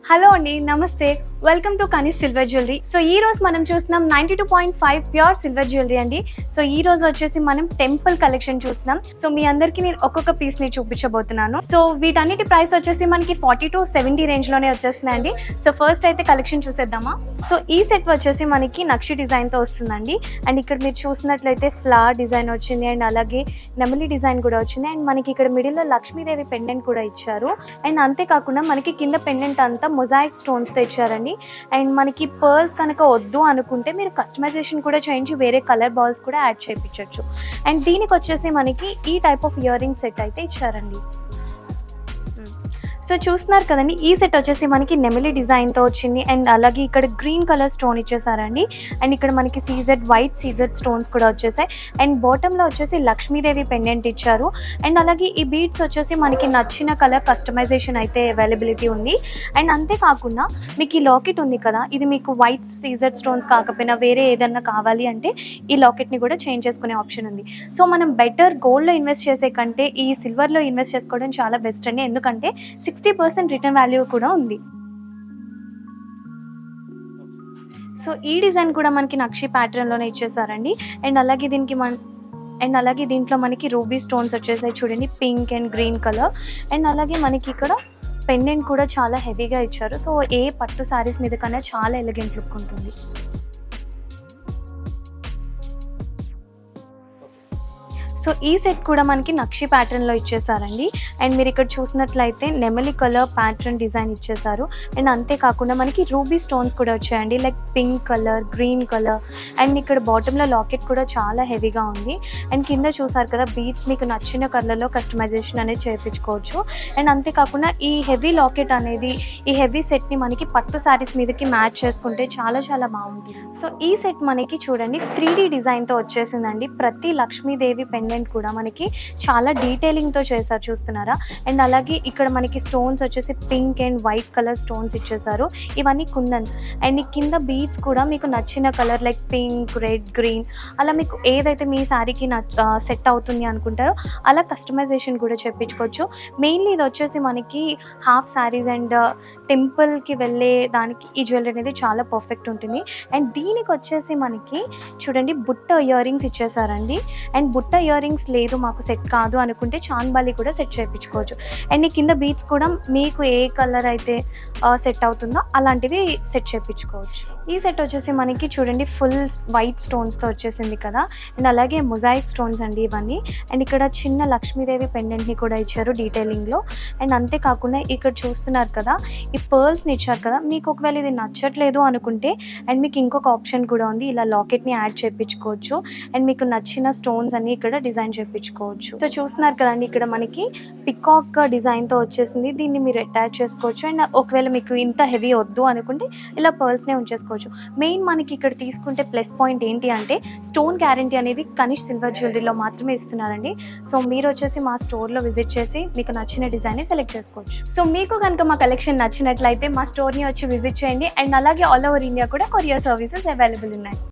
Hello అండి, నమస్తే. Welcome to Kani's silver jewellery. So ఈ రోజు మనం చూస్తున్నాం 92.5 ప్యూర్ సిల్వర్ జ్యువెలరీ అండి. సో ఈ రోజు వచ్చేసి మనం టెంపుల్ కలెక్షన్ చూస్తున్నాం. సో మీ అందరికీ నేను ఒక్కొక్క పీస్ని చూపించబోతున్నాను. సో వీటన్నిటి ప్రైస్ వచ్చేసి మనకి 40 to 70 రేంజ్లోనే వచ్చేస్తున్నాయండి. సో ఫస్ట్ అయితే కలెక్షన్ చూసేద్దామా. సో ఈ సెట్ వచ్చేసి మనకి నక్షి డిజైన్తో వస్తుందండి. అండ్ ఇక్కడ మీరు చూసినట్లయితే ఫ్లవర్ డిజైన్ వచ్చింది అండ్ అలాగే నెమలి డిజైన్ కూడా వచ్చింది. అండ్ మనకి ఇక్కడ మిడిల్లో లక్ష్మీదేవి పెండెంట్ కూడా ఇచ్చారు. అండ్ అంతేకాకుండా మనకి కింద పెండెంట్ అంతా మొజాయిక్ స్టోన్స్తో ఇచ్చారండి. అండ్ మనకి పర్ల్స్ కనుక వద్దు అనుకుంటే మీరు కస్టమైజేషన్ కూడా చేయించి వేరే కలర్ బాల్స్ కూడా యాడ్ చేయించవచ్చు. అండ్ దీనికి వచ్చేసి మనకి ఈ type of ear ring set అయితే ఇచ్చారండి. సో చూస్తున్నారు కదండి, ఈ సెట్ వచ్చేసి మనకి నెమిలి డిజైన్తో వచ్చింది. అండ్ అలాగే ఇక్కడ గ్రీన్ కలర్ స్టోన్ ఇచ్చేసారండి. అండ్ ఇక్కడ మనకి సీజెడ్ వైట్ సీజెడ్ స్టోన్స్ కూడా వచ్చేసాయి. అండ్ బాటంలో వచ్చేసి లక్ష్మీదేవి పెండెంట్ ఇచ్చారు. అండ్ అలాగే ఈ బీడ్స్ వచ్చేసి మనకి నచ్చిన కలర్ కస్టమైజేషన్ అయితే అవైలబిలిటీ ఉంది. అండ్ అంతేకాకుండా మీకు ఈ లాకెట్ ఉంది కదా, ఇది మీకు వైట్ సీజెడ్ స్టోన్స్ కాకపోయినా వేరే ఏదన్నా కావాలి అంటే ఈ లాకెట్ని కూడా చేంజ్ చేసుకునే ఆప్షన్ ఉంది. సో మనం బెటర్ గోల్డ్లో ఇన్వెస్ట్ చేసే కంటే ఈ సిల్వర్లో ఇన్వెస్ట్ చేసుకోవడం చాలా బెస్ట్ అండి. ఎందుకంటే 60% రిటర్న్ వాల్యూ కూడా ఉంది. సో ఈ డిజైన్ కూడా మనకి నక్షి ప్యాటర్న్లోనే ఇచ్చేసారండి. అండ్ అలాగే దీంట్లో మనకి రూబీ స్టోన్స్ వచ్చేసాయి చూడండి, pink and green colour. And అలాగే మనకి ఇక్కడ పెండెంట్ కూడా చాలా హెవీగా ఇచ్చారు. సో ఏ పట్టు శారీస్ మీద కన్నా చాలా ఎలిగెంట్ లుక్ ఉంటుంది. సో ఈ సెట్ కూడా మనకి నక్షి ప్యాటర్న్లో ఇచ్చేసారండి. అండ్ మీరు ఇక్కడ చూసినట్లయితే నెమలి కలర్ ప్యాటర్న్ డిజైన్ ఇచ్చేసారు. అండ్ అంతేకాకుండా మనకి రూబీ స్టోన్స్ కూడా వచ్చాయండి, like pink colour, green colour. And ఇక్కడ బాటంలో లాకెట్ కూడా చాలా హెవీగా ఉంది. అండ్ కింద చూసారు కదా, బీడ్స్ మీకు నచ్చిన కలర్లో కస్టమైజేషన్ అనేది చేయించుకోవచ్చు. అండ్ అంతేకాకుండా ఈ హెవీ లాకెట్ అనేది ఈ హెవీ సెట్ని మనకి పట్టు శారీస్ మీదకి మ్యాచ్ చేసుకుంటే చాలా చాలా బాగుంటుంది. సో ఈ సెట్ మనకి చూడండి 3D డిజైన్తో వచ్చేసిందండి. ప్రతి లక్ష్మీదేవి పెండెంట్ కూడా మనకి చాలా డీటెయిలింగ్తో చేశారు, చూస్తున్నారా. అండ్ అలాగే ఇక్కడ మనకి స్టోన్స్ వచ్చేసి pink and white colour stones ఇచ్చేసారు. ఇవన్నీ కుందన్స్. అండ్ ఈ కింద బీడ్స్ కూడా మీకు నచ్చిన colour like pink, red, green అలా మీకు ఏదైతే మీ శారీకి సెట్ అవుతుంది అనుకుంటారో అలా కస్టమైజేషన్ కూడా చేయించుకోవచ్చు. మెయిన్లీ ఇది వచ్చేసి మనకి హాఫ్ శారీస్ అండ్ టెంపుల్కి వెళ్ళే దానికి ఈ జ్యువెలరీ అనేది చాలా పర్ఫెక్ట్ ఉంటుంది. అండ్ దీనికి వచ్చేసి మనకి చూడండి బుట్ట ఇయర్ రింగ్స్ ఇచ్చేసారండి. అండ్ బుట్ట ఇయర్ రింగ్స్ లేదు మాకు సెట్ కాదు అనుకుంటే చాన్బాలి కూడా సెట్ చేయించుకోవచ్చు. అండ్ ఈ కింద బీడ్స్ కూడా మీకు ఏ కలర్ అయితే సెట్ అవుతుందో అలాంటివి సెట్ చేయించుకోవచ్చు. ఈ సెట్ వచ్చేసి మనకి చూడండి ఫుల్ వైట్ స్టోన్స్తో వచ్చేసింది కదా. అండ్ అలాగే మొజాయిక్ స్టోన్స్ అండి ఇవన్నీ. అండ్ ఇక్కడ చిన్న లక్ష్మీదేవి పెండెంట్ని కూడా ఇచ్చారు డీటెయిలింగ్లో. అండ్ అంతేకాకుండా ఇక్కడ చూస్తున్నారు కదా, ఈ పర్ల్స్ని ఇచ్చారు కదా. మీకు ఒకవేళ ఇది నచ్చట్లేదు అనుకుంటే అండ్ మీకు ఇంకొక ఆప్షన్ కూడా ఉంది, ఇలా లాకెట్ని యాడ్ చేయించుకోవచ్చు. అండ్ మీకు నచ్చిన స్టోన్స్ అన్ని ఇక్కడ డిజైన్ చేయించుకోవచ్చు. సో చూస్తున్నారు కదండి, ఇక్కడ మనకి పికాక్ డిజైన్తో వచ్చేసింది. దీన్ని మీరు అటాచ్ చేసుకోవచ్చు. అండ్ ఒకవేళ మీకు ఇంత హెవీ వద్దు అనుకుంటే ఇలా పర్ల్స్నే ఉంచేసుకోవచ్చు. మెయిన్ మనకి ఇక్కడ తీసుకుంటే ప్లస్ పాయింట్ ఏంటి అంటే స్టోన్ గ్యారంటీ అనేది కనిష్ సిల్వర్ జ్యువెలరీలో మాత్రమే ఇస్తున్నారండి. సో మీరు వచ్చేసి మా స్టోర్లో విజిట్ చేసి మీకు నచ్చిన డిజైన్ని సెలెక్ట్ చేసుకోవచ్చు. సో మీకు కనుక మా కలెక్షన్ నచ్చినట్లయితే మా స్టోర్ని వచ్చి విజిట్ చేయండి. అండ్ అలాగే ఆల్ ఓవర్ ఇండియా కూడా కొరియర్ సర్వీసెస్ అవైలబుల్ ఉన్నాయి.